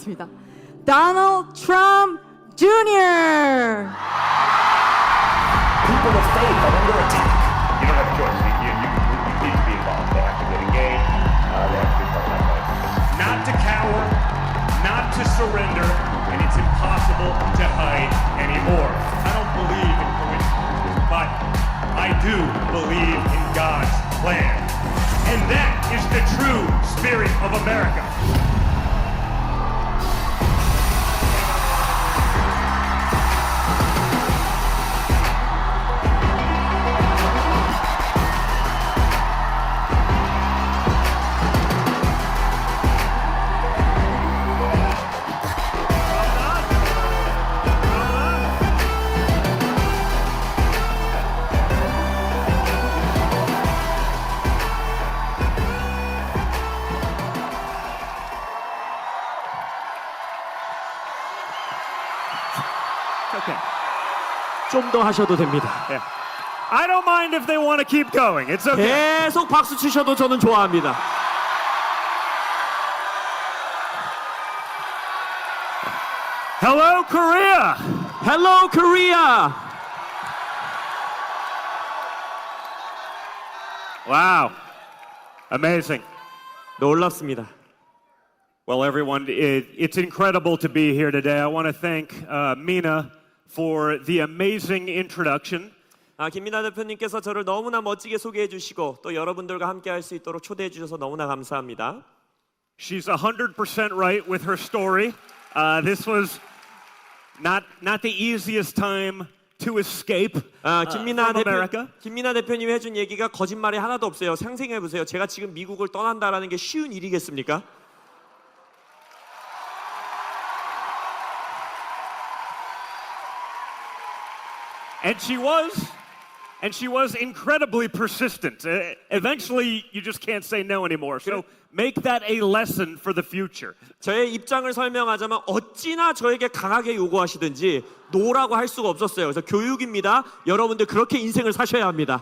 모시겠습니다. Donald Trump Jr. People of faith are under attack. You don't have a choice. You need to be involved. They have to get engaged. They have to be part of that fight. Not to cower, not to surrender, and it's impossible to hide anymore. I don't believe in coincidences, but I do believe in God's plan. And that is the true spirit of America. Okay. 좀 더 하셔도 됩니다. Yeah. I don't mind if they want to keep going. It's okay. 계속 박수 치셔도 저는 좋아합니다. Hello, Korea. Hello, Korea. Wow. Amazing. 놀랍습니다. Well, everyone, it's incredible to be here today. I want to thank Mina for the amazing introduction. 김민아 대표님께서 저를 너무나 멋지게 소개해 주시고 또 여러분들과 함께 할 수 있도록 초대해 주셔서 너무나 감사합니다. She's 100% right with her story. This was not the easiest time to escape 김민아 from America. 김민아 대표님이 해준 얘기가 거짓말이 하나도 없어요. 상상해 보세요. 제가 지금 미국을 떠난다라는 게 쉬운 일이겠습니까? And she was incredibly persistent. Eventually, you just can't say no anymore. So make that a lesson for the future. 저의 입장을 설명하자면 어찌나 저에게 강하게 요구하시든지 노라고 할 수가 없었어요. 그래서 교육입니다. 여러분들 그렇게 인생을 사셔야 합니다.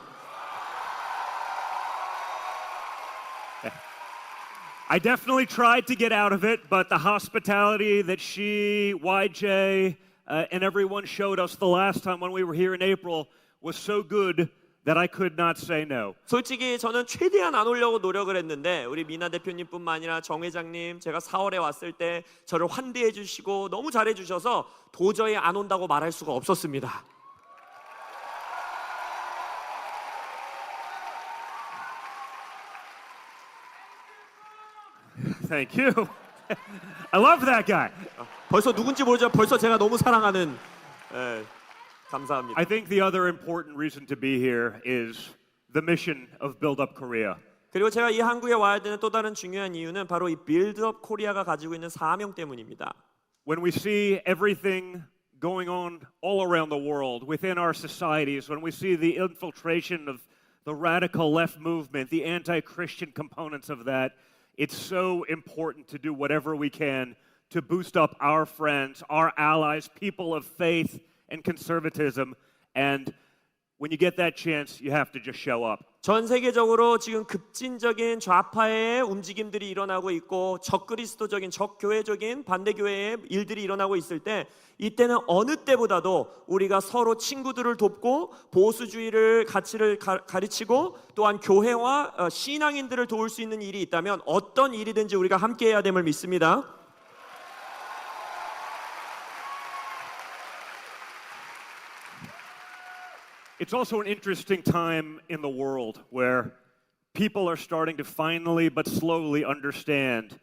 I definitely tried to get out of it, but the hospitality that she, YJ, and everyone showed us the last time when we were here in April was so good that I could not say no. 솔직히 저는 최대한 안 오려고 노력을 했는데 우리 미나 대표님뿐만 아니라 정 회장님 제가 4월에 왔을 때 저를 환대해 주시고 너무 잘해 주셔서 도저히 안 온다고 말할 수가 없었습니다. Thank you. I love that guy. 벌써 누군지 모르지만 벌써 제가 너무 사랑하는 감사합니다. I think the other important reason to be here is the mission of Build Up Korea. 그리고 제가 이 한국에 와야 되는 또 다른 중요한 이유는 바로 이 빌드업 코리아가 가지고 있는 사명 때문입니다. When we see everything going on all around the world, within our societies, when we see the infiltration of the radical left movement, the anti-Christian components of that, it's so important to do whatever we can to boost up our friends, our allies, people of faith and conservatism. And when you get that chance, you have to just show up. 전 세계적으로 지금 급진적인 좌파의 움직임들이 일어나고 있고 적그리스도적인 적교회적인 반대교회의 일들이 일어나고 있을 때 이때는 어느 때보다도 우리가 서로 친구들을 돕고 보수주의를 가치를 가르치고 또한 교회와 신앙인들을 도울 수 있는 일이 있다면 어떤 일이든지 우리가 함께해야 됨을 믿습니다. It's also an interesting time in the world where people are starting to finally but slowly understand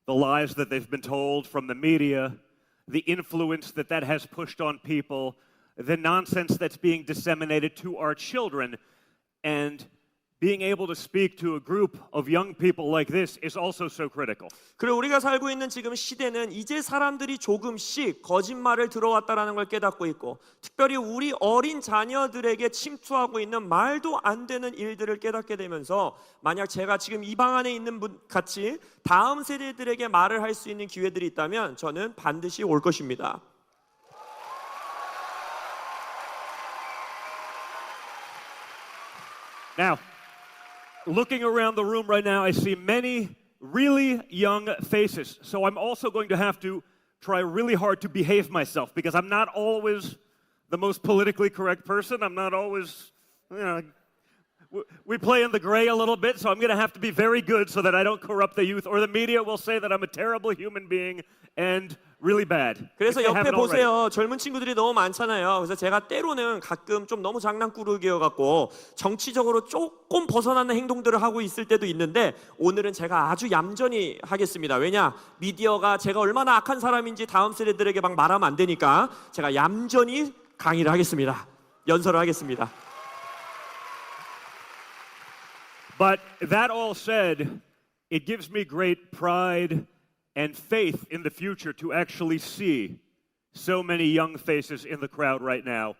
the lies that they've been told from the media, the influence that has pushed on people, the nonsense that's being disseminated to our children, and being able to speak to a group of young people like this is also so critical. 그리고 우리가 살고 있는 지금 시대는 이제 사람들이 조금씩 거짓말을 들어왔다라는 걸 깨닫고 있고 특별히 우리 어린 자녀들에게 침투하고 있는 말도 안 되는 일들을 깨닫게 되면서 만약 제가 지금 이 방 안에 있는 분 같이 다음 세대들에게 말을 할 수 있는 기회들이 있다면 저는 반드시 올 것입니다. Now, looking around the room right now, I see many really young faces. So I'm also going to have to try really hard to behave myself because I'm not always the most politically correct person. I'm not always, we play in the gray a little bit, so I'm going to have to be very good so that I don't corrupt the youth, or the media will say that I'm a terrible human being and really bad. 그래서 if they 옆에 haven't already. 보세요. 젊은 친구들이 너무 많잖아요. 그래서 제가 때로는 가끔 좀 너무 장난꾸러기여 갖고 정치적으로 조금 벗어나는 행동들을 하고 있을 때도 있는데 오늘은 제가 아주 얌전히 하겠습니다. 왜냐? 미디어가 제가 얼마나 악한 사람인지 다음 세대들에게 막 말하면 안 되니까 제가 얌전히 강의를 하겠습니다. 연설을 하겠습니다. But that all said, it gives me great pride and faith in the future to actually see so many young faces in the crowd right now.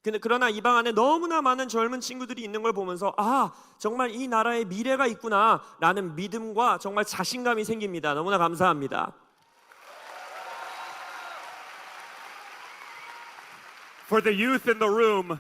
그러나 이 방 안에 너무나 많은 젊은 친구들이 있는 걸 보면서 아 정말 이 나라에 미래가 있구나라는 믿음과 정말 자신감이 생깁니다. 너무나 감사합니다. For the youth in the room,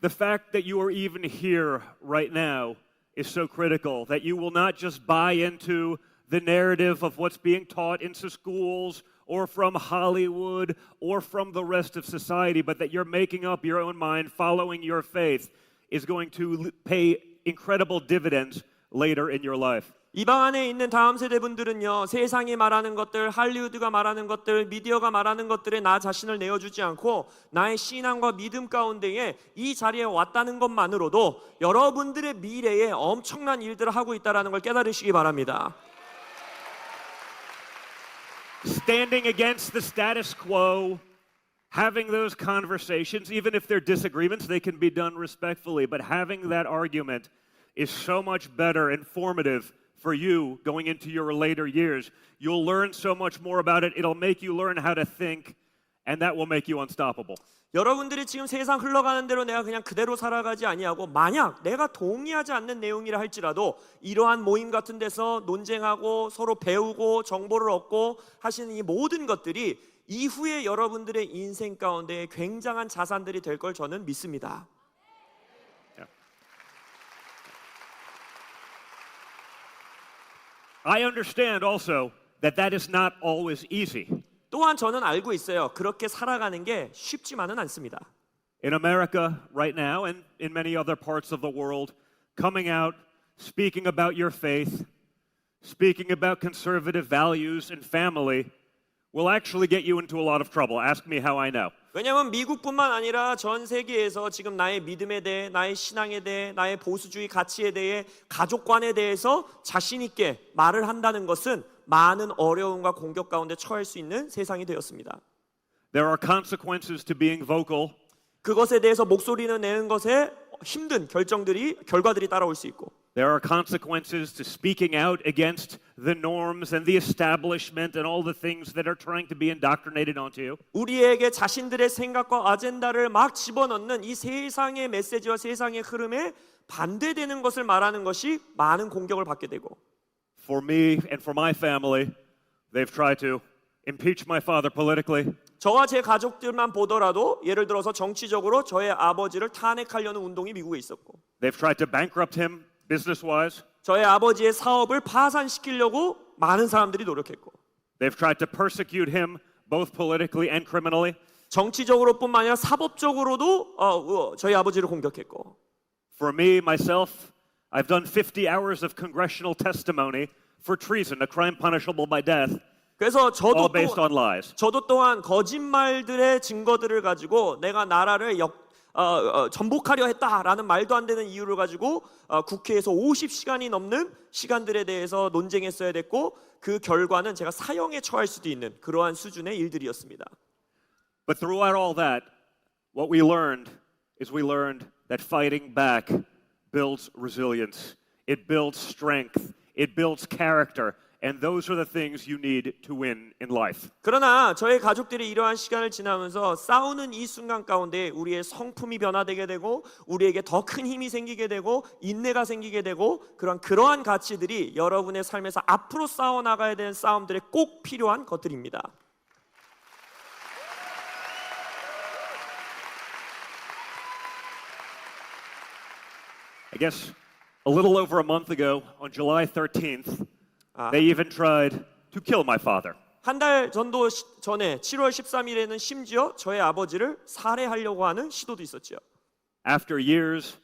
the fact that you are even here right now is so critical, that you will not just buy into the narrative of what's being taught into schools or from Hollywood or from the rest of society, but that you're making up your own mind, following your faith, is going to pay incredible dividends later in your life. 이 방 안에 있는 다음 세대 분들은요 세상이 말하는 것들, 할리우드가 말하는 것들, 미디어가 말하는 것들에 나 자신을 내어주지 않고 나의 신앙과 믿음 가운데에 이 자리에 왔다는 것만으로도 여러분들의 미래에 엄청난 일들을 하고 있다는 걸 깨달으시기 바랍니다. Standing against the status quo, having those conversations, even if they're disagreements, they can be done respectfully, but having that argument is so much better, informative for you going into your later years. You'll learn so much more about it. It'll make you learn how to think, and that will make you unstoppable. 여러분들이 지금 세상 흘러가는 대로 내가 그냥 그대로 살아가지 아니하고 만약 내가 동의하지 않는 내용이라 할지라도 이러한 모임 같은 데서 논쟁하고 서로 배우고 정보를 얻고 하시는 이 모든 것들이 이후에 여러분들의 인생 가운데 굉장한 자산들이 될 걸 저는 믿습니다. I understand also that that is not always easy. 또한 저는 알고 있어요. 그렇게 살아가는 게 쉽지만은 않습니다. In America right now and in many other parts of the world, coming out, speaking about your faith, speaking about conservative values and family will actually get you into a lot of trouble. Ask me how I know. 왜냐하면 미국뿐만 아니라 전 세계에서 지금 나의 믿음에 대해, 나의 신앙에 대해, 나의 보수주의 가치에 대해, 가족관에 대해서 자신 있게 말을 한다는 것은 많은 어려움과 공격 가운데 처할 수 있는 세상이 되었습니다. There are consequences to being vocal. 그것에 대해서 목소리를 내는 것에 힘든 결과들이 따라올 수 있고 There are consequences to speaking out against the norms and the establishment and all the things that are trying to be indoctrinated onto you. 우리에게 자신들의 생각과 아젠다를 막 집어넣는 이 세상의 메시지와 세상의 흐름에 반대되는 것을 말하는 것이 많은 공격을 받게 되고 For me and for my family, they've tried to impeach my father politically. 저와 제 가족들만 보더라도 예를 들어서 정치적으로 저의 아버지를 탄핵하려는 운동이 미국에 있었고 They've tried to bankrupt him business-wise. 저의 아버지의 사업을 파산시키려고 많은 사람들이 노력했고 They've tried to persecute him both politically and criminally. 정치적으로뿐만 아니라 사법적으로도 저희 아버지를 공격했고 For me, myself, I've done 50 hours of congressional testimony for treason, a crime punishable by death, 그래서 all based on lies. 저도 또한 거짓말들의 증거들을 가지고 내가 나라를 전복하려 했다라는 말도 안 되는 이유를 가지고 국회에서 50시간이 넘는 시간들에 대해서 논쟁했어야 됐고 그 결과는 제가 사형에 처할 수도 있는 그러한 수준의 일들이었습니다. But throughout all that, what we learned is we learned that fighting back builds resilience. It builds strength. It builds character. And those are the things you need to win in life. 그러나 저희 가족들이 이러한 시간을 지나면서 싸우는 이 순간 가운데 우리의 성품이 변화되게 되고 우리에게 더 큰 힘이 생기게 되고 인내가 생기게 되고 그러한 가치들이 여러분의 삶에서 앞으로 싸워 나가야 되는 싸움들에 꼭 필요한 것들입니다. I guess a little over a month ago, on July 13th, They even tried to kill my father. 한 달 전도 전에 7월 13일에는 심지어 저의 아버지를 살해하려고 하는 시도도 있었죠. After years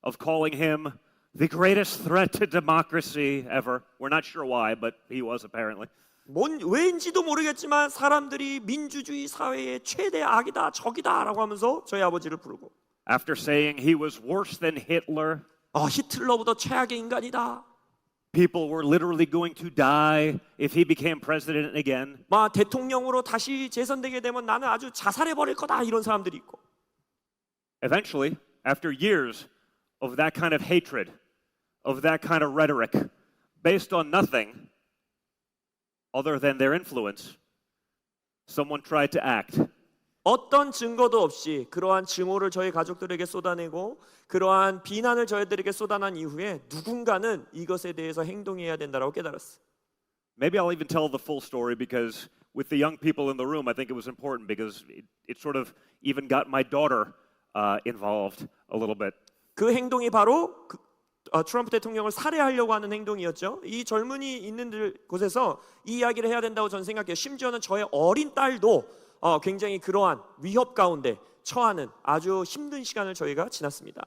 of calling him the greatest threat to democracy ever. We're not sure why, but he was apparently. 왠지도 모르겠지만 사람들이 민주주의 사회의 최대 악이다, 적이다라고 하면서 저희 아버지를 부르고. After saying he was worse than Hitler, 히틀러보다 최악의 인간이다. people were literally going to die if he became president again. 대통령으로 다시 재선되게 되면 나는 아주 자살해 버릴 거다 이런 사람들이 있고. Eventually, after years of that kind of hatred, of that kind of rhetoric, based on nothing other than their influence, someone tried to act. 어떤 증거도 없이 그러한 증오를 저희 가족들에게 쏟아내고 그러한 비난을 저희들에게 쏟아낸 이후에 누군가는 이것에 대해서 행동해야 된다라고 깨달았어요. Maybe I'll even tell the full story because with the young people in the room, I think it was important because it sort of even got my daughter involved a little bit. 그 행동이 바로 트럼프 대통령을 살해하려고 하는 행동이었죠. 이 젊은이 있는 곳에서 이 이야기를 해야 된다고 저는 생각해요. 심지어는 저의 어린 딸도 굉장히 그러한 위협 가운데 처하는 아주 힘든 시간을 저희가 지났습니다.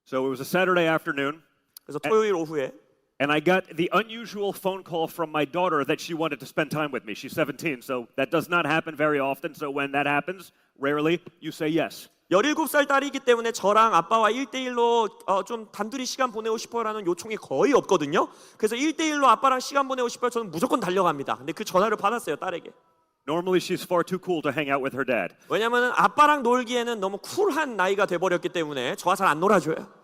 So it was a Saturday afternoon. 그래서 토요일 오후에 And I got the unusual phone call from my daughter that she wanted to spend time with me. She's 17, so that does not happen very often. So when that happens, rarely you say yes. 17살 딸이기 때문에 저랑 아빠와 1대1로 좀 단둘이 시간 보내고 싶어라는 요청이 거의 없거든요. 그래서 1대1로 아빠랑 시간 보내고 싶어요. 저는 무조건 달려갑니다. 근데 그 전화를 받았어요, 딸에게. Normally she's far too cool to hang out with her dad. 왜냐면은 아빠랑 놀기에는 너무 쿨한 나이가 돼버렸기 때문에 저와 잘 안 놀아줘요.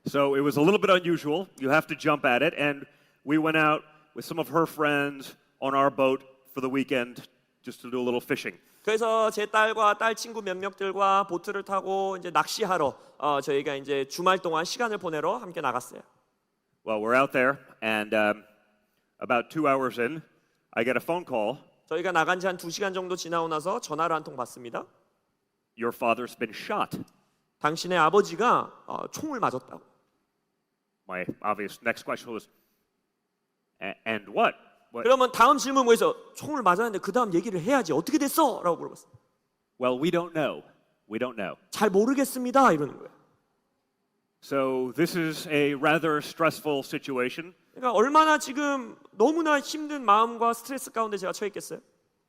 So it was a little bit unusual. You have to jump at it. And we went out with some of her friends on our boat for the weekend just to do a little fishing. 그래서 제 딸과 딸 친구 몇몇들과 보트를 타고 이제 낚시하러 저희가 이제 주말 동안 시간을 보내러 함께 나갔어요. Well, we're out there, and about 2 hours in, I get a phone call. 저희가 나간 지 한 2시간 정도 지나고 나서 전화를 한 통 받습니다. Your father's been shot. 당신의 아버지가 총을 맞았다고. My obvious next question was, and what? 그러면 다음 질문 뭐였어? 총을 맞았는데 그 다음 얘기를 해야지. 어떻게 됐어? 라고 물어봤어요. Well, we don't know. We don't know. 잘 모르겠습니다. 이러는 거예요. So this is a rather stressful situation. 그러니까 얼마나 지금 너무나 힘든 마음과 스트레스 가운데 제가 처해 있겠어요?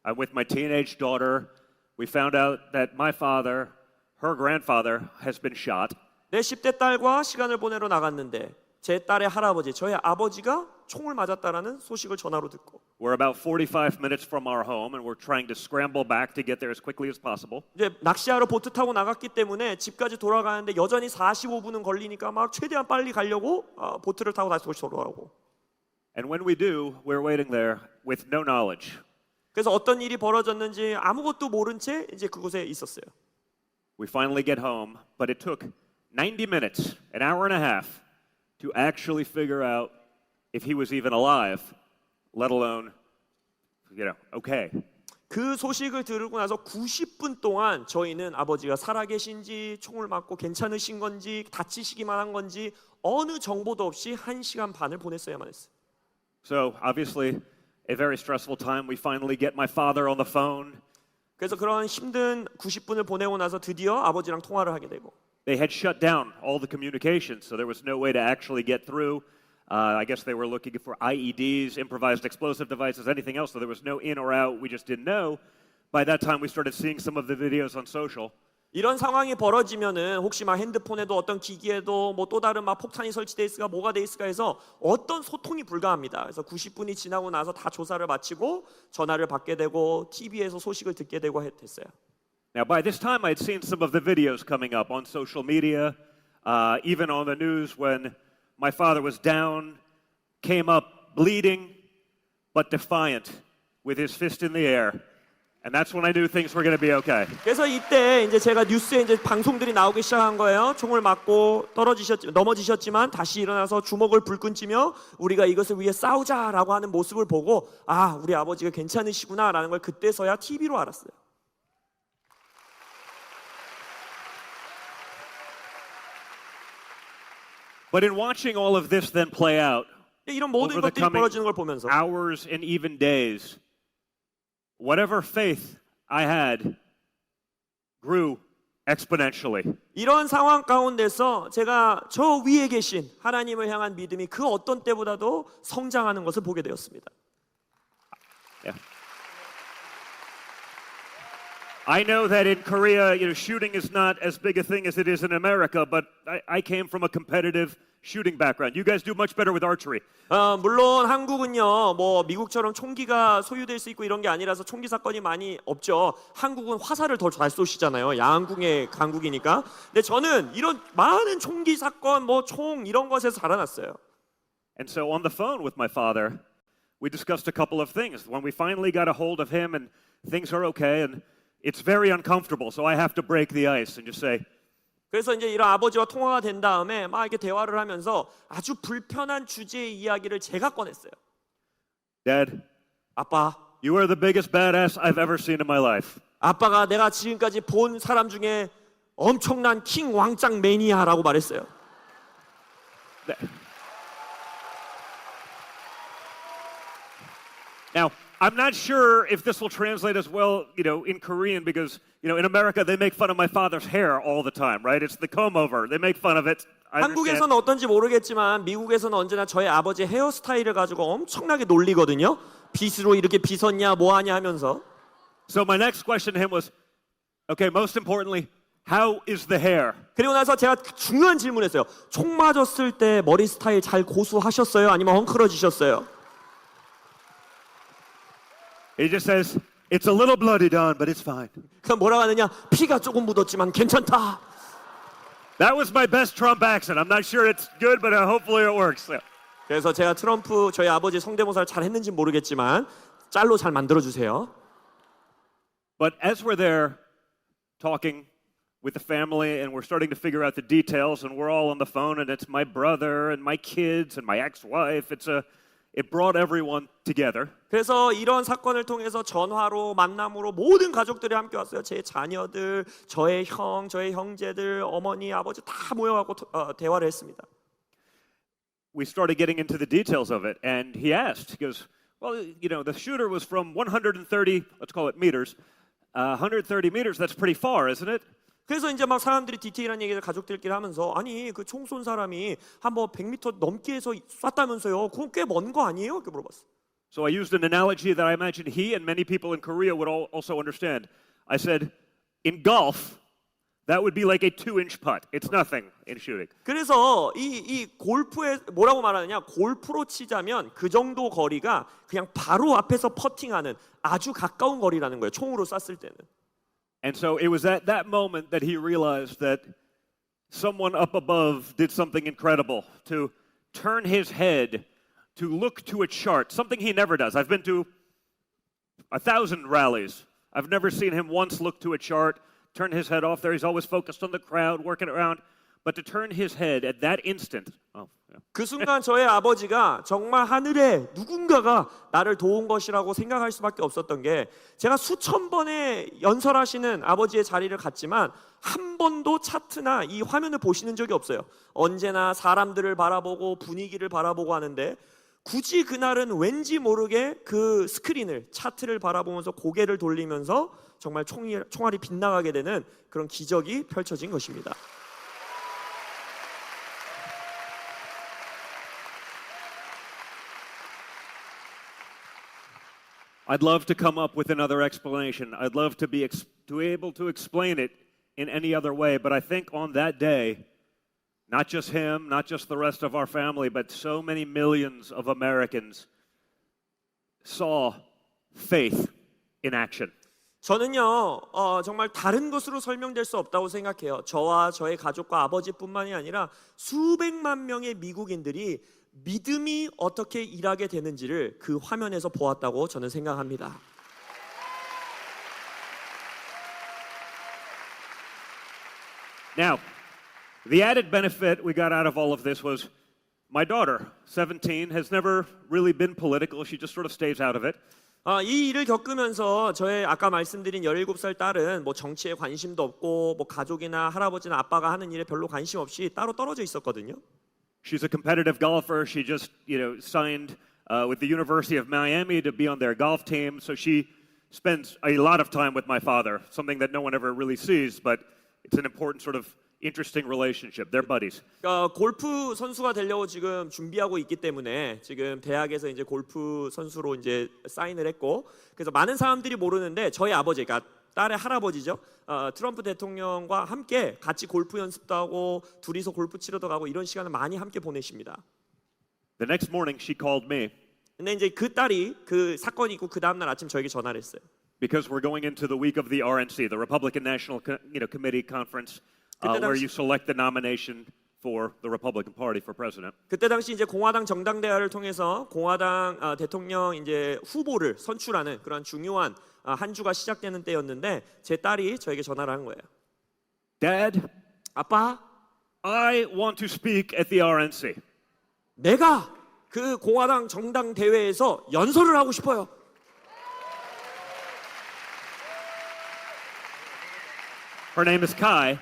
I'm with my teenage daughter. We found out that my father, her grandfather, has been shot. 내 10대 딸과 시간을 보내러 나갔는데 제 딸의 할아버지, 저의 아버지가 총을 맞았다라는 소식을 전화로 듣고. We're about 45 minutes from our home, and we're trying to scramble back to get there as quickly as possible. 이제 낚시하러 보트 타고 나갔기 때문에 집까지 돌아가는데 여전히 45분은 걸리니까 막 최대한 빨리 가려고 보트를 타고 다시 돌아오고. And when we do, we're waiting there with no knowledge. 그래서 어떤 일이 벌어졌는지 아무것도 모른 채 이제 그곳에 있었어요. We finally get home, but it took 90 minutes, an hour and a half, to actually figure out if he was even alive, let alone, okay. 그 소식을 들고 나서 90분 동안 저희는 아버지가 살아계신지 총을 맞고 괜찮으신 건지 다치시기만 한 건지 어느 정보도 없이 1시간 반을 보냈어야만 했어요. So obviously a very stressful time. We finally get my father on the phone. 그래서 그런 힘든 90분을 보내고 나서 드디어 아버지랑 통화를 하게 되고. They had shut down all the communications, so there was no way to actually get through. I guess they were looking for IEDs, improvised explosive devices, anything else, so there was no in or out. We just didn't know. By that time, we started seeing some of the videos on social. 이런 상황이 벌어지면은 혹시 막 핸드폰에도 어떤 기기에도 뭐 또 다른 막 폭탄이 설치돼 있을까 뭐가 돼 있을까 해서 어떤 소통이 불가합니다. 그래서 90분이 지나고 나서 다 조사를 마치고 전화를 받게 되고 TV에서 소식을 듣게 되고 했어요. Now, by this time, I'd seen some of the videos coming up on social media, even on the news when my father was down, came up bleeding, but defiant, with his fist in the air. And that's when I knew things were going to be okay. 그래서 이때 이제 제가 뉴스에 이제 방송들이 나오기 시작한 거예요. 총을 맞고 넘어지셨지만 다시 일어나서 주먹을 불끈 쥐며 우리가 이것을 위해 싸우자라고 하는 모습을 보고 아, 우리 아버지가 괜찮으시구나라는 걸 그때서야 TV로 알았어요. But in watching all of this then play out, 이런 모든 over the 것들이 coming 벌어지는 걸 보면서 hours and even days, whatever faith I had grew exponentially. 이런 상황 가운데서 제가 저 위에 계신 하나님을 향한 믿음이 그 어떤 때보다도 성장하는 것을 보게 되었습니다. Yeah. I know that in Korea, shooting is not as big a thing as it is in America, but I came from a competitive shooting background. You guys do much better with archery. 물론 한국은요, 뭐 미국처럼 총기가 소유될 수 있고 이런 게 아니라서 총기 사건이 많이 없죠. 한국은 화살을 더 잘 쏘시잖아요. 양궁의 강국이니까. 근데 저는 이런 많은 총기 사건, 뭐 총 이런 것에서 자라났어요. And so on the phone with my father, we discussed a couple of things. When we finally got a hold of him and things are okay, and it's very uncomfortable, so I have to break the ice and just say, 그래서 이제 이런 아버지와 통화가 된 다음에 막 이렇게 대화를 하면서 아주 불편한 주제의 이야기를 제가 꺼냈어요. Dad, 아빠, you are the biggest badass I've ever seen in my life. 아빠가 내가 지금까지 본 사람 중에 엄청난 킹 왕짱 매니아라고 말했어요. Now, I'm not sure if this will translate as well, in Korean because, in America they make fun of my father's hair all the time, right? It's the comb over. They make fun of it. I understand. 한국에서는 어떤지 모르겠지만 미국에서는 언제나 저희 아버지의 헤어스타일을 가지고 엄청나게 놀리거든요. 빗으로 이렇게 빗었냐 뭐하냐 하면서. So my next question to him was, okay, most importantly, how is the hair? 그리고 나서 제가 중요한 질문했어요. 총 맞았을 때 머리 스타일 잘 고수하셨어요? 아니면 헝클어지셨어요? He just says, it's a little bloody, Don, but it's fine. 그럼 뭐라고 하느냐? 피가 조금 묻었지만 괜찮다. That was my best Trump accent. I'm not sure it's good, but hopefully it works. Yeah. 그래서 제가 트럼프 저희 아버지 성대모사를 잘 했는지 모르겠지만 짤로 잘 만들어 주세요. But as we're there talking with the family and we're starting to figure out the details and we're all on the phone and it's my brother and my kids and my ex-wife, it brought everyone together. 그래서 이런 사건을 통해서 전화로 만남으로 모든 가족들이 함께 왔어요. 제 자녀들, 저의 형, 저의 형제들, 어머니, 아버지 다 모여갖고 대화를 했습니다. We started getting into the details of it, and he asked, he goes, well, the shooter was from 130, let's call it meters, 130 meters, that's pretty far, isn't it? 그래서 이제 막 사람들이 디테일한 얘기를 가족들끼리 하면서 아니 그 총 쏜 사람이 한 뭐 100m 넘게 해서 쐈다면서요. 그건 꽤 먼 거 아니에요? 이렇게 물어봤어. So I used an analogy that I imagine he and many people in Korea would also understand. I said, in golf, that would be like a 2-inch putt. It's nothing in shooting. 그래서 이 골프에 뭐라고 말하느냐? 골프로 치자면 그 정도 거리가 그냥 바로 앞에서 퍼팅하는 아주 가까운 거리라는 거예요. 총으로 쐈을 때는. And so it was at that moment that he realized that someone up above did something incredible to turn his head to look to a chart, something he never does. I've been to 1,000 rallies. I've never seen him once look to a chart, turn his head off there. He's always focused on the crowd, working around. But to turn his head at that instant, 그 순간 저의 아버지가 정말 하늘에 누군가가 나를 도운 것이라고 생각할 수밖에 없었던 게 제가 수천 번의 연설하시는 아버지의 자리를 갔지만 한 번도 차트나 이 화면을 보시는 적이 없어요. 언제나 사람들을 바라보고 분위기를 바라보고 하는데 굳이 그날은 왠지 모르게 그 스크린을 차트를 바라보면서 고개를 돌리면서 정말 총알이 빗나가게 되는 그런 기적이 펼쳐진 것입니다. I'd love to come up with another explanation. I'd love to be able to explain it in any other way. But I think on that day, not just him, not just the rest of our family, but so many millions of Americans saw faith in action. 저는요, 정말 다른 것으로 설명될 수 없다고 생각해요. 저와 저의 가족과 아버지뿐만이 아니라 수백만 명의 미국인들이 믿음이 어떻게 일하게 되는지를 그 화면에서 보았다고 저는 생각합니다. Now, the added benefit we got out of all of this was my daughter, 17, has never really been political. She just sort of stays out of it. 이 일을 겪으면서 저의 아까 말씀드린 17살 딸은 뭐 정치에 관심도 없고 뭐 가족이나 할아버지나 아빠가 하는 일에 별로 관심 없이 따로 떨어져 있었거든요. She's a competitive golfer. She just, signed with the University of Miami to be on their golf team. So she spends a lot of time with my father, something that no one ever really sees, but it's an important sort of interesting relationship. They're buddies. 골프 선수가 되려고 지금 준비하고 있기 때문에 지금 대학에서 이제 골프 선수로 이제 사인을 했고, 그래서 많은 사람들이 모르는데 저희 아버지, 그러니까 딸의 할아버지죠. 트럼프 대통령과 함께 같이 골프 연습도 하고 둘이서 골프 치러도 가고 이런 시간을 많이 함께 보내십니다. The next morning, she called me 근데 이제 그 딸이 그 사건이 있고 그 다음 날 아침 저에게 전화를 했어요. because we're going into the week of the RNC, the Republican National Committee Conference, where you select the nomination for the Republican Party for president. 그때 당시 이제 공화당 정당대회를 통해서 공화당 대통령 이제 후보를 선출하는 그런 중요한 한 주가 시작되는 때였는데 제 딸이 저에게 전화를 한 거예요. Dad, 아빠, I want to speak at the RNC. 내가 그 공화당 정당 대회에서 연설을 하고 싶어요. Her name is Kai.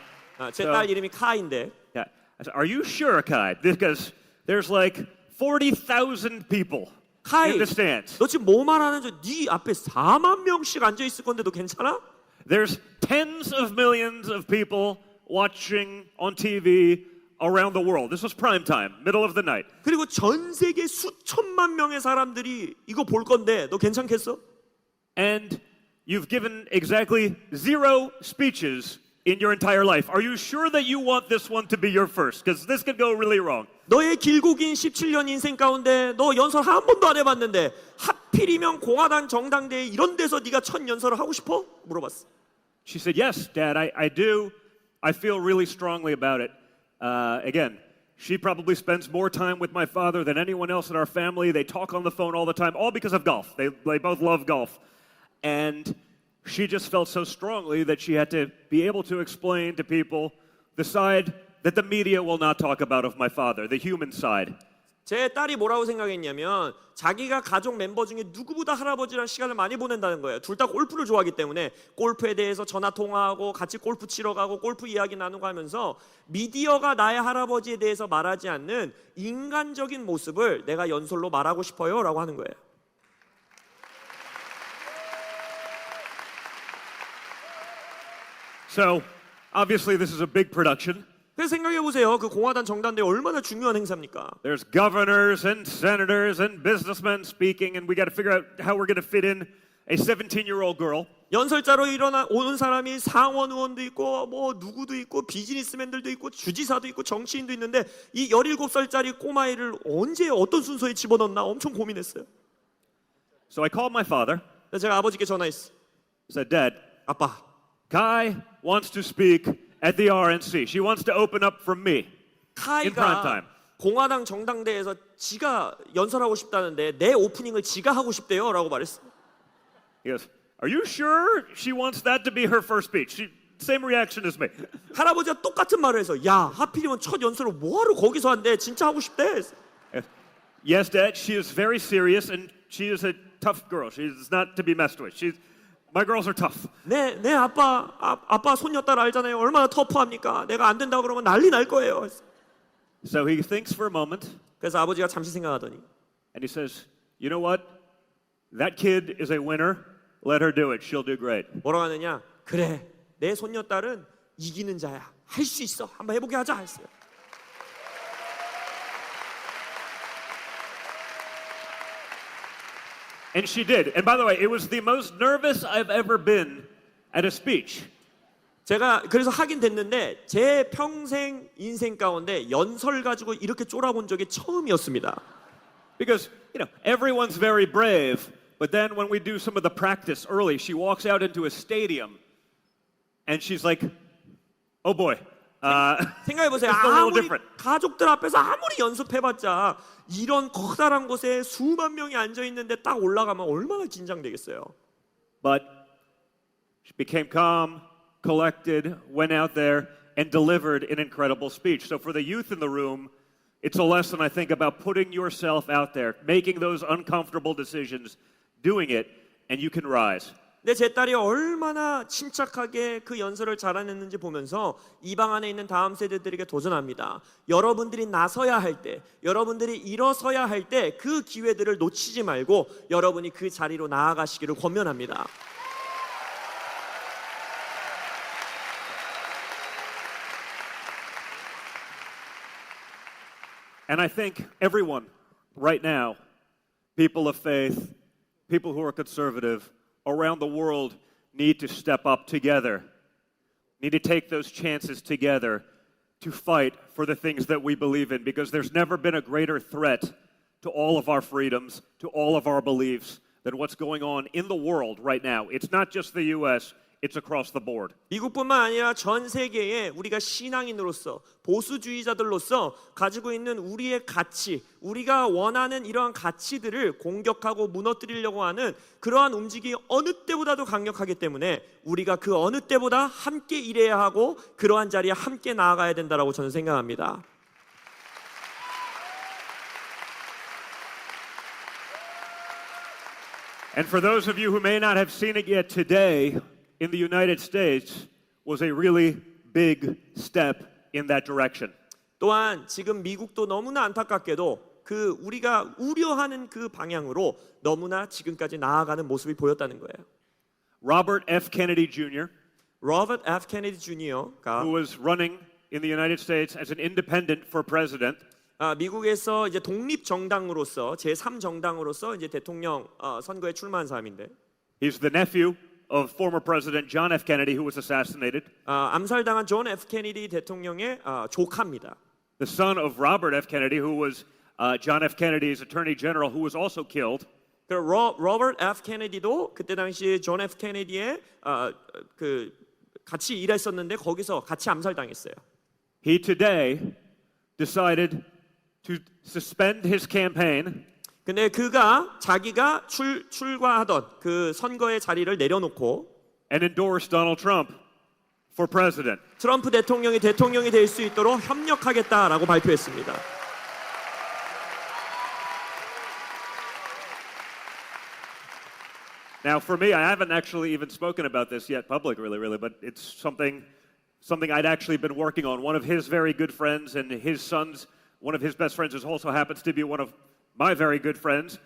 제 딸 이름이 카인데. Yeah. I said, are you sure, Kai? Because there's like 40,000 people 카이, in the stands. 너 지금 뭐 말하는지 네 앞에 4만 명씩 앉아 있을 건데 너 괜찮아? There's tens of millions of people watching on TV around the world. This was prime time, middle of the night. 그리고 전 세계 수천만 명의 사람들이 이거 볼 건데 너 괜찮겠어? And you've given exactly 0 speeches in your entire life. Are you sure that you want this one to be your first? Because this could go really wrong. 너의 길고 긴 17년 인생 가운데 너 연설 한 번도 안 해봤는데 하필이면 공화당 정당대회 이런 데서 네가 첫 연설을 하고 싶어? 물어봤어. She said, yes, Dad, I do. I feel really strongly about it. Again, she probably spends more time with my father than anyone else in our family. They talk on the phone all the time, all because of golf. They both love golf. And she just felt so strongly that she had to be able to explain to people the side that the media will not talk about of my father, the human side. 제 딸이 뭐라고 생각했냐면 자기가 가족 멤버 중에 누구보다 할아버지랑 시간을 많이 보낸다는 거예요. 둘 다 골프를 좋아하기 때문에 골프에 대해서 전화 통화하고 같이 골프 치러 가고 골프 이야기 나누고 하면서 미디어가 나의 할아버지에 대해서 말하지 않는 인간적인 모습을 내가 연설로 말하고 싶어요 라고 하는 거예요. So, obviously this is a big production. 그래서 생각해 보세요. 그 공화당 정당대회 얼마나 중요한 행사입니까? There's governors and senators and businessmen speaking, and we got to figure out how we're going to fit in a 17-year-old girl. 연설자로 오는 사람이 상원 의원도 있고 뭐 누구도 있고 비즈니스맨들도 있고 주지사도 있고 정치인도 있는데 이 17살짜리 꼬마애를 언제 어떤 순서에 집어넣나 엄청 고민했어요. So I called my father. 그래서 제가 아버지께 전화했어요. Said, Dad, 아빠, Kai wants to speak at the RNC. She wants to open up from me in prime time. 카이가 공화당 정당대회에서 지가 연설하고 싶다는데 내 오프닝을 지가 하고 싶대요 라고 말했어. He goes, are you sure she wants that to be her first speech? Same reaction as me. 할아버지가 똑같은 말을 해서 야 하필이면 첫 연설을 뭐하러 거기서 한대 진짜 하고 싶대. Yes, Dad, she is very serious and she is a tough girl. She's not to be messed with. My girls are tough. 네 아빠 손녀딸 알잖아요. 얼마나 터프합니까? 내가 안 된다 그러면 난리 날 거예요. So he thinks for a moment 그래서 아버지가 잠시 생각하더니 and he says, you know what? That kid is a winner. Let her do it. She'll do great. 뭐라고 하느냐? 그래 내 손녀딸은 이기는 자야. 할 수 있어. 한번 해보게 하자 했어요. And she did. And by the way, it was the most nervous I've ever been at a speech. 제가 그래서 하긴 됐는데 제 평생 인생 가운데 연설 가지고 이렇게 쫄아본 적이 처음이었습니다. Because, everyone's very brave, but then when we do some of the practice early, she walks out into a stadium and she's like, oh boy. 생각해보세요. It's a little 아무리 different. 가족들 앞에서 아무리 연습해봤자 이런 커다란 곳에 수만 명이 앉아있는데 딱 올라가면 얼마나 긴장되겠어요. But she became calm, collected, went out there, and delivered an incredible speech. So for the youth in the room, it's a lesson, I think, about putting yourself out there, making those uncomfortable decisions, doing it, and you can rise. 근데 제 딸이 얼마나 침착하게 그 연설을 잘해냈는지 보면서 이 방 안에 있는 다음 세대들에게 도전합니다. 여러분들이 나서야 할 때, 여러분들이 일어서야 할 때 그 기회들을 놓치지 말고 여러분이 그 자리로 나아가시기를 권면합니다. And I think everyone right now, people of faith, people who are conservative around the world need to step up together, need to take those chances together to fight for the things that we believe in, because there's never been a greater threat to all of our freedoms, to all of our beliefs, than what's going on in the world right now. It's not just the U.S., it's across the board. 미국뿐만 아니라 전 세계에 우리가 신앙인으로서 보수주의자들로서 가지고 있는 우리의 가치, 우리가 원하는 이러한 가치들을 공격하고 무너뜨리려고 하는 그러한 움직임이 어느 때보다도 강력하기 때문에 우리가 그 어느 때보다 함께 일해야 하고 그러한 자리에 함께 나아가야 된다라고 저는 생각합니다. And for those of you who may not have seen it yet, today in the United States was a really big step in that direction. 또한 지금 미국도 너무나 안타깝게도 그 우리가 우려하는 그 방향으로 너무나 지금까지 나아가는 모습이 보였다는 거예요. Robert F. Kennedy Jr., 로버트 F. 케네디 주니어가 who was running in the United States as an independent for president, 미국에서 이제 독립 정당으로서 제3 정당으로서 이제 대통령 선거에 출마한 사람인데, he's the nephew of former President John F. Kennedy, who was assassinated, 암살당한 존 F. 케네디 대통령의 조카입니다. the son of Robert F. Kennedy, who was John F. Kennedy's attorney general, who was also killed. 로버트 F. 케네디도 그때 당시 존 F. 케네디의 그 같이 일했었는데 거기서 같이 암살당했어요. He today decided to suspend his campaign 근데 그가 자기가 출과하던 그 선거의 자리를 내려놓고 and endorse Donald Trump for president. 트럼프 대통령이 될 수 있도록 협력하겠다라고 발표했습니다. Now, for me, I haven't actually even spoken about this yet publicly, really, but it's something I'd actually been working on. One of his very good friends and his son's, one of his best friends, who also happens to be one of my very good friends,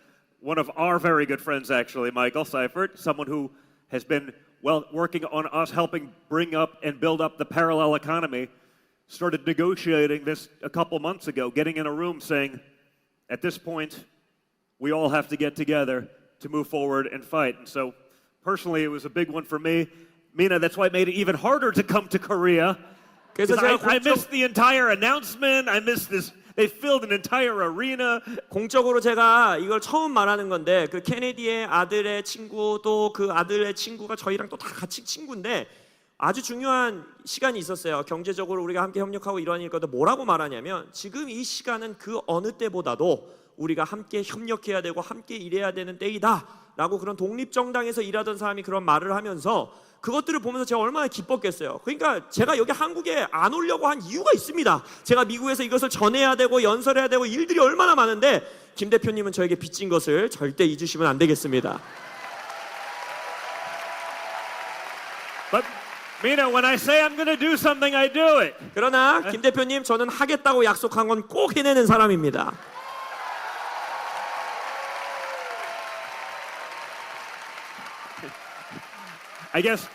one of our very good friends, actually, Michael Seifert, someone who has been working on us helping bring up and build up the parallel economy, started negotiating this a couple months ago, getting in a room saying, at this point, we all have to get together to move forward and fight. And so, personally, it was a big one for me. Mina, that's why it made it even harder to come to Korea. 그래서 I missed the entire announcement. I missed this. They filled an entire arena. 공적으로 제가 이걸 처음 말하는 건데 그 케네디의 아들의 친구 또 그 아들의 친구가 저희랑 또 다 같이 친구인데 아주 중요한 시간이 있었어요. 경제적으로 우리가 함께 협력하고 이런 일거든 뭐라고 말하냐면 지금 이 시간은 그 어느 때보다도 우리가 함께 협력해야 되고 함께 일해야 되는 때이다라고 그런 독립정당에서 일하던 사람이 그런 말을 하면서 그것들을 보면서 제가 얼마나 기뻤겠어요. 그러니까 제가 여기 한국에 안 오려고 한 이유가 있습니다. 제가 미국에서 이것을 전해야 되고 연설해야 되고 일들이 얼마나 많은데 김 대표님은 저에게 빚진 것을 절대 잊으시면 안 되겠습니다. But Mina, when I say I'm going to do something, I do it. 그러나 김 대표님 저는 하겠다고 약속한 건 꼭 해내는 사람입니다. I guess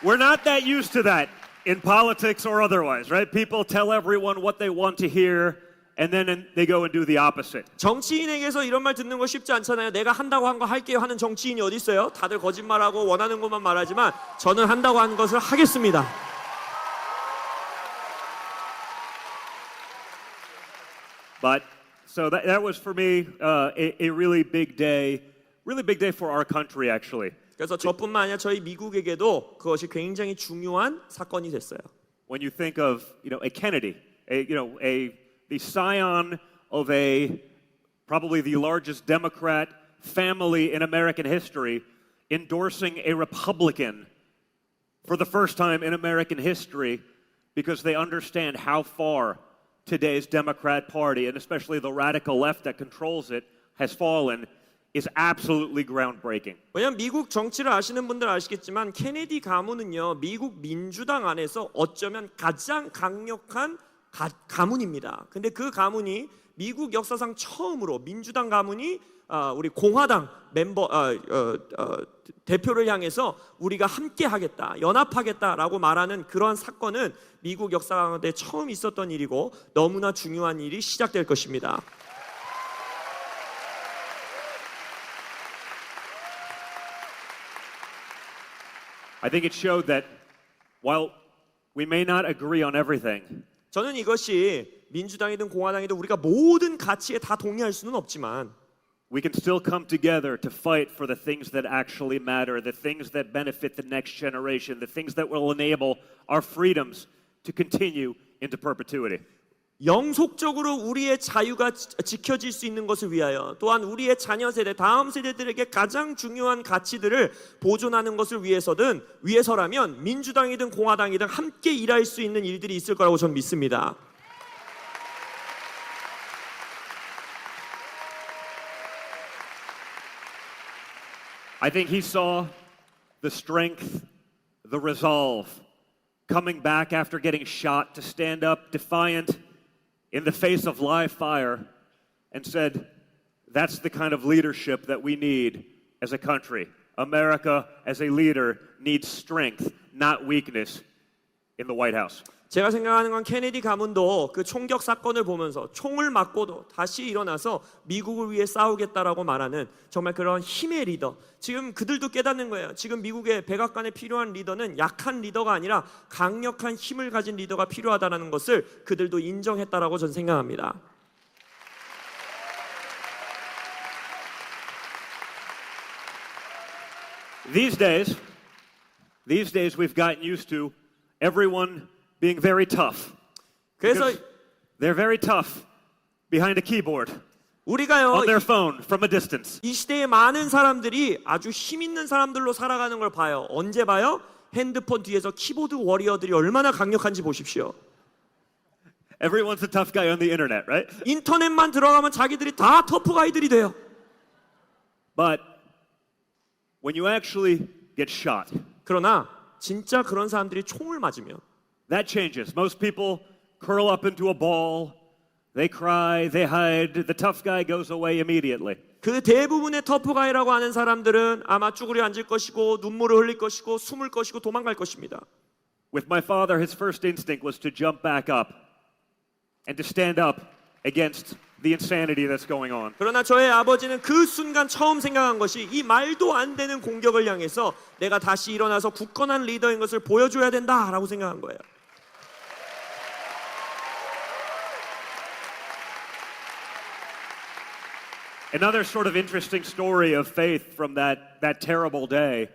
we're not that used to that in politics or otherwise, right? People tell everyone what they want to hear, and then they go and do the opposite. 정치인에게서 이런 말 듣는 거 쉽지 않잖아요. 내가 한다고 한 거 할게요 하는 정치인이 어디 있어요? 다들 거짓말하고 원하는 것만 말하지만 저는 한다고 한 것을 하겠습니다. But so that was for me a really big day for our country, actually. 그래서 저뿐만 아니라 저희 미국에게도 그것이 굉장히 중요한 사건이 됐어요. When you think of a Kennedy, the scion of probably the largest Democrat family in American history, endorsing a Republican for the first time in American history, because they understand how far today's Democrat Party, and especially the radical left that controls it, has fallen. is absolutely groundbreaking. 왜냐하면 미국 정치를 아시는 분들 아시겠지만 케네디 가문은요 미국 민주당 안에서 어쩌면 가장 강력한 가문입니다. 근데 그 가문이 미국 역사상 처음으로 민주당 가문이 우리 공화당 대표를 향해서 우리가 함께 하겠다, 연합하겠다라고 말하는 그러한 사건은 미국 역사 가운데 처음 있었던 일이고 너무나 중요한 일이 시작될 것입니다. I think it showed that while we may not agree on everything, 저는 이것이 민주당이든 공화당이든 우리가 모든 가치에 다 동의할 수는 없지만 we can still come together to fight for the things that actually matter, the things that benefit the next generation, the things that will enable our freedoms to continue into perpetuity. 영속적으로 우리의 자유가 지켜질 수 있는 것을 위하여 또한 우리의 자녀 세대, 다음 세대들에게 가장 중요한 가치들을 보존하는 것을 위해서라면 민주당이든 공화당이든 함께 일할 수 있는 일들이 있을 거라고 저는 믿습니다. I think he saw the strength, the resolve, coming back after getting shot to stand up defiant in the face of live fire and said, that's the kind of leadership that we need as a country. America, as a leader, needs strength, not weakness in the White House. 제가 생각하는 건 케네디 가문도 그 총격 사건을 보면서 총을 맞고도 다시 일어나서 미국을 위해 싸우겠다라고 말하는 정말 그런 힘의 리더. 지금 그들도 깨닫는 거예요. 지금 미국의 백악관에 필요한 리더는 약한 리더가 아니라 강력한 힘을 가진 리더가 필요하다는 것을 그들도 인정했다라고 저는 생각합니다. These days we've gotten used to everyone being very tough. 그래서 Because they're very tough behind a keyboard 우리가요 on their phone from a distance. 이 시대의 많은 사람들이 아주 힘 있는 사람들로 살아가는 걸 봐요. 언제 봐요? 핸드폰 뒤에서 키보드 워리어들이 얼마나 강력한지 보십시오. Everyone's a tough guy on the internet, right? 인터넷만 들어가면 자기들이 다 터프 가이들이 돼요. But when you actually get shot, 그러나 진짜 그런 사람들이 총을 맞으면 that changes. Most people curl up into a ball, they cry, they hide. The tough guy goes away immediately. 그 대부분의 터프가이라고 하는 사람들은 아마 쭈그려 앉을 것이고 눈물을 흘릴 것이고 숨을 것이고 도망갈 것입니다. With my father, his first instinct was to jump back up and to stand up against the insanity that's going on. 그러나 저의 아버지는 그 순간 처음 생각한 것이 이 말도 안 되는 공격을 향해서 내가 다시 일어나서 굳건한 리더인 것을 보여줘야 된다라고 생각한 거예요. Another sort of interesting story of faith from that terrible day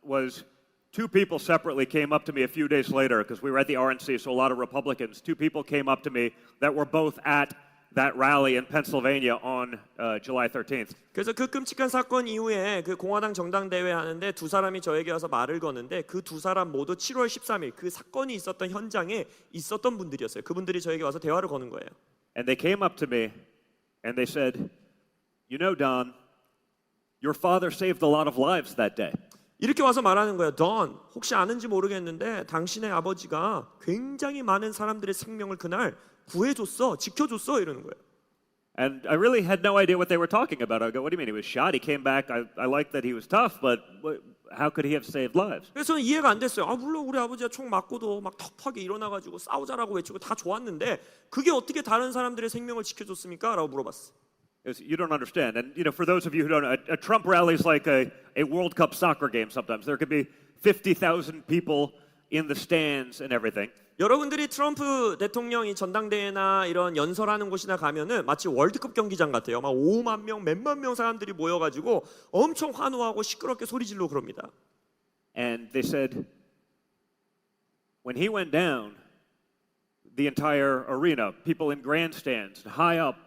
was two people separately came up to me a few days later because we were at the RNC, so a lot of Republicans. Two people came up to me that were both at that rally in Pennsylvania on July 13th. 그래서 그 끔찍한 사건 이후에 그 공화당 정당대회 하는데 두 사람이 저에게 와서 말을 거는데 그 두 사람 모두 7월 13일 그 사건이 있었던 현장에 있었던 분들이었어요. 그분들이 저에게 와서 대화를 거는 거예요. And they came up to me and they said, "You know, Don, your father saved a lot of lives that day." 이렇게 와서 말하는 거예요. 던, 혹시 아는지 모르겠는데 당신의 아버지가 굉장히 많은 사람들의 생명을 그날 구해줬어, 지켜줬어 이러는 거예요. And I really had no idea what they were talking about. I go, "What do you mean he was shot? He came back. I like that he was tough, but how could he have saved lives?" 그래서 저는 이해가 안 됐어요. 물론 우리 아버지가 총 맞고도 막 터프하게 일어나가지고 싸우자라고 외치고 다 좋았는데 그게 어떻게 다른 사람들의 생명을 지켜줬습니까? 라고 물어봤어요. You don't understand. And for those of you who don't know, a Trump rally is like a World Cup soccer game sometimes. There could be 50,000 people in the stands and everything. 여러분들이 트럼프 대통령이 전당대회나 이런 연설하는 곳이나 가면은 마치 월드컵 경기장 같아요. 막 5만 명, 몇만 명 사람들이 모여가지고 엄청 환호하고 시끄럽게 소리 지르고 그럽니다. And they said, when he went down, the entire arena, people in grandstands, high up,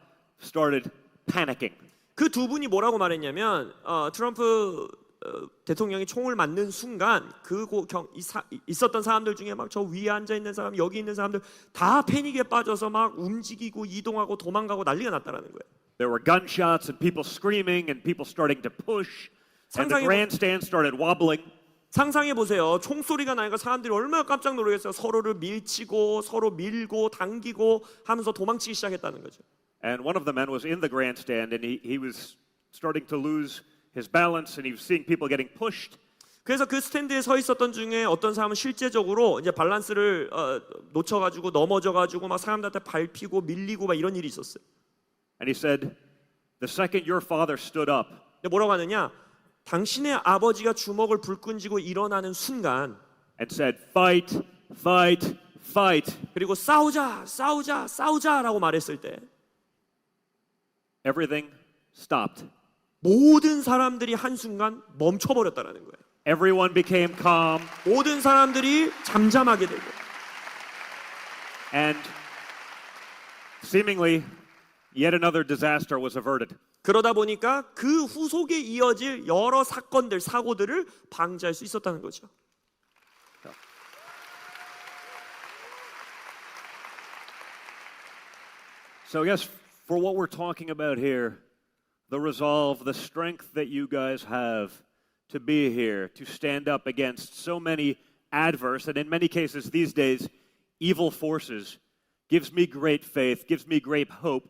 started panicking. 그 두 분이 뭐라고 말했냐면 트럼프 대통령이 총을 맞는 순간 있었던 사람들 중에 막 저 위에 앉아 있는 사람, 여기 있는 사람들 다 패닉에 빠져서 막 움직이고 이동하고 도망가고 난리가 났다라는 거예요. There were gunshots and people screaming and people starting to push. And the 상상해 grandstand started wobbling. 상상해 보세요. 총소리가 나니까 사람들이 얼마나 깜짝 놀라겠어요. 서로를 밀치고 서로 밀고 당기고 하면서 도망치기 시작했다는 거죠. And one of the men was in the grandstand and he was starting to lose his balance and he was seeing people getting pushed. 그래서 그 스탠드에 서 있었던 중에 어떤 사람은 실제적으로 이제 밸런스를 놓쳐가지고 넘어져가지고 막 사람들한테 밟히고 밀리고 막 이런 일이 있었어요. And he said, the second your father stood up, 근데 뭐라고 하느냐? 당신의 아버지가 주먹을 불끈 쥐고 일어나는 순간 and said, fight, fight, fight, 그리고 싸우자, 싸우자, 싸우자라고 말했을 때 everything stopped. 모든 사람들이 한순간 멈춰버렸다는 거예요. Everyone became calm 모든 사람들이 잠잠하게 되고 and seemingly yet another disaster was averted. 그러다 보니까 그 후속에 이어질 여러 사건들, 사고들을 방지할 수 있었다는 거죠. So I guess for what we're talking about here, the resolve, the strength that you guys have to be here, to stand up against so many adverse, and in many cases these days, evil forces, gives me great faith, gives me great hope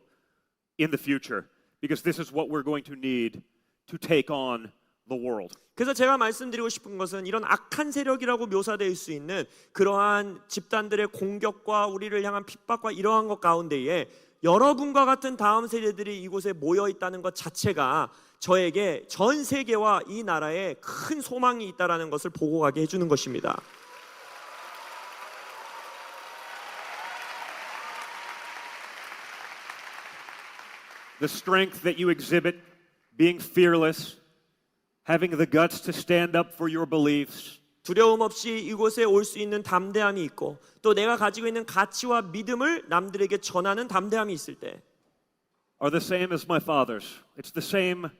in the future, because this is what we're going to need to take on the world. 그래서 제가 말씀드리고 싶은 것은 이런 악한 세력이라고 묘사될 수 있는 그러한 집단들의 공격과 우리를 향한 핍박과 이러한 것 가운데에 여러분과 같은 다음 세대들이 이곳에 모여 있다는 것 자체가 저에게 전 세계와 이 나라에 큰 소망이 있다라는 것을 보고 가게 해주는 것입니다. The strength that you exhibit, being fearless, having the guts to stand up for your beliefs, 두려움 없이 이곳에 올 수 있는 담대함이 있고 또 내가 가지고 있는 가치와 믿음을 남들에게 전하는 담대함이 있을 때 are the same as my father's. It's the same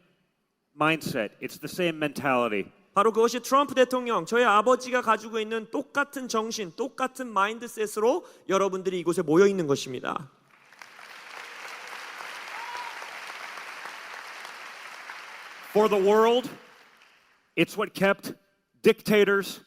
mindset. It's the same mentality. 바로 그것이 트럼프 대통령, 저희 아버지가 가지고 있는 똑같은 정신, 똑같은 마인드셋으로 여러분들이 이곳에 모여 있는 것입니다. For the world, it's what kept dictators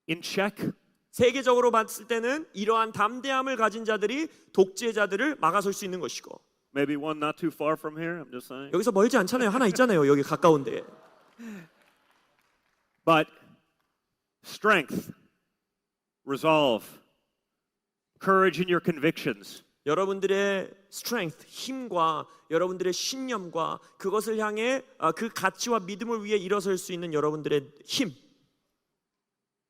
in check. 세계적으로 봤을 때는 이러한 담대함을 가진 자들이 독재자들을 막아설 수 있는 것이고 Maybe one not too far from here, I'm just saying. 여기서 멀지 않잖아요. 하나 있잖아요. 여기 가까운데. But strength, resolve, courage in your convictions, 여러분들의 strength, 힘과 여러분들의 신념과 그것을 향해 그 가치와 믿음을 위해 일어설 수 있는 여러분들의 힘.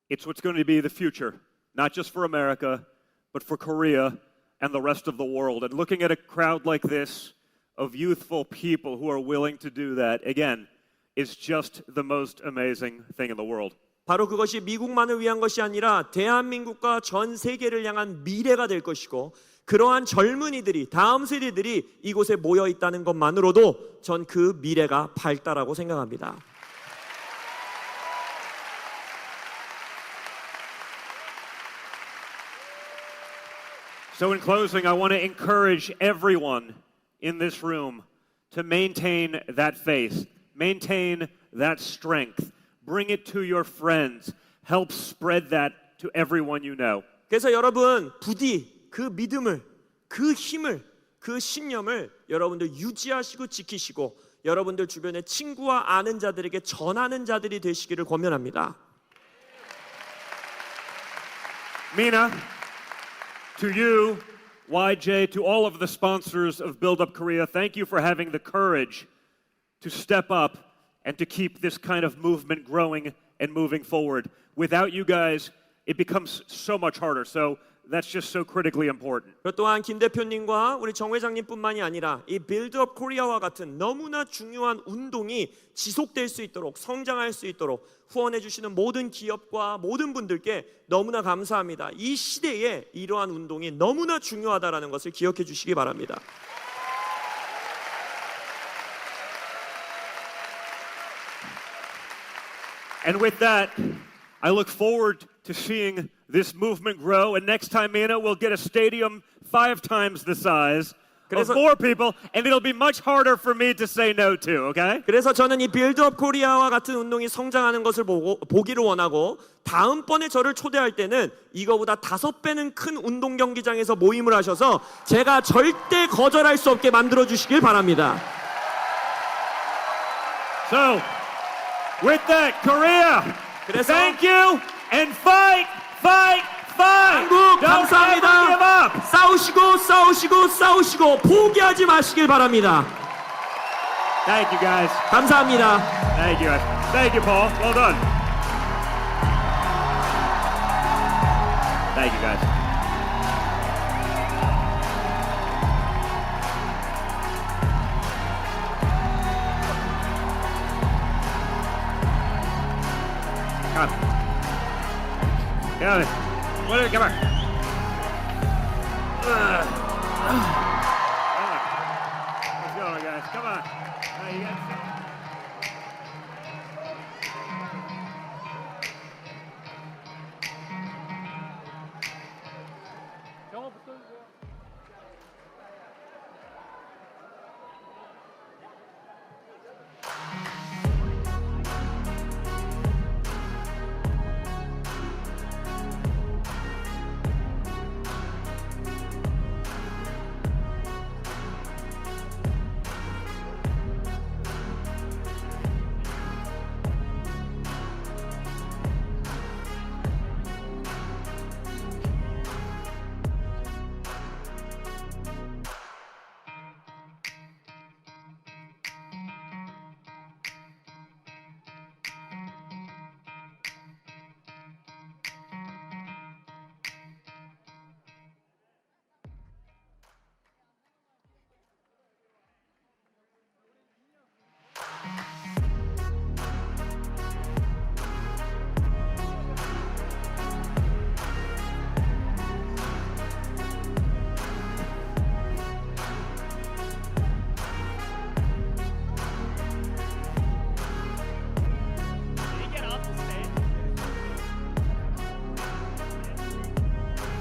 it's what's going to be the future, not just for America, but for Korea and the rest of the world. And looking at a crowd like this of youthful people who are willing to do that, again, is just the most amazing thing in the world. 바로 그것이 미국만을 위한 것이 아니라 대한민국과 전 세계를 향한 미래가 될 것이고 그러한 젊은이들이 다음 세대들이 이곳에 모여 있다는 것만으로도 전 그 미래가 밝다라고 생각합니다. So in closing, I want to encourage everyone in this room to maintain that faith, maintain that strength, bring it to your friends, help spread that to everyone you know. 그래서 여러분 부디 그 믿음을, 그 힘을, 그 신념을 여러분들 유지하시고 지키시고 여러분들 주변의 친구와 아는 자들에게 전하는 자들이 되시기를 권면합니다. Mina, to you, YJ, to all of the sponsors of Build Up Korea, thank you for having the courage to step up and to keep this kind of movement growing and moving forward. Without you guys, it becomes so much harder. So that's just so critically important. 또한 김 대표님과 우리 정 회장님뿐만이 아니라 이 빌드업 코리아와 같은 너무나 중요한 운동이 지속될 수 있도록 성장할 수 있도록 후원해 주시는 모든 기업과 모든 분들께 너무나 감사합니다. 이 시대에 이러한 운동이 너무나 중요하다라는 것을 기억해 주시기 바랍니다. And with that, I look forward to seeing this movement grow. And next time, Mina, we'll get a stadium 5 times the size 그래서- of more people, and it'll be much harder for me to say no to, okay? 그래서 저는 이 빌드업 코리아와 같은 운동이 성장하는 것을 보기를 원하고 다음번에 저를 초대할 때는 이거보다 5배는 큰 운동 경기장에서 모임을 하셔서 제가 절대 거절할 수 없게 만들어 주시길 바랍니다. So, with that, Korea, 그래서- thank you, and fight, fight, fight! 한국 Don't ever give 감사합니다. up! 싸우시고 싸우시고 싸우시고 포기하지 마시길 바랍니다. Thank you, guys. 감사합니다. Thank you. Thank you, Paul. Well done. Thank you, guys. Come on. Come on. Come on. Let's go, guys. Come on. You guys.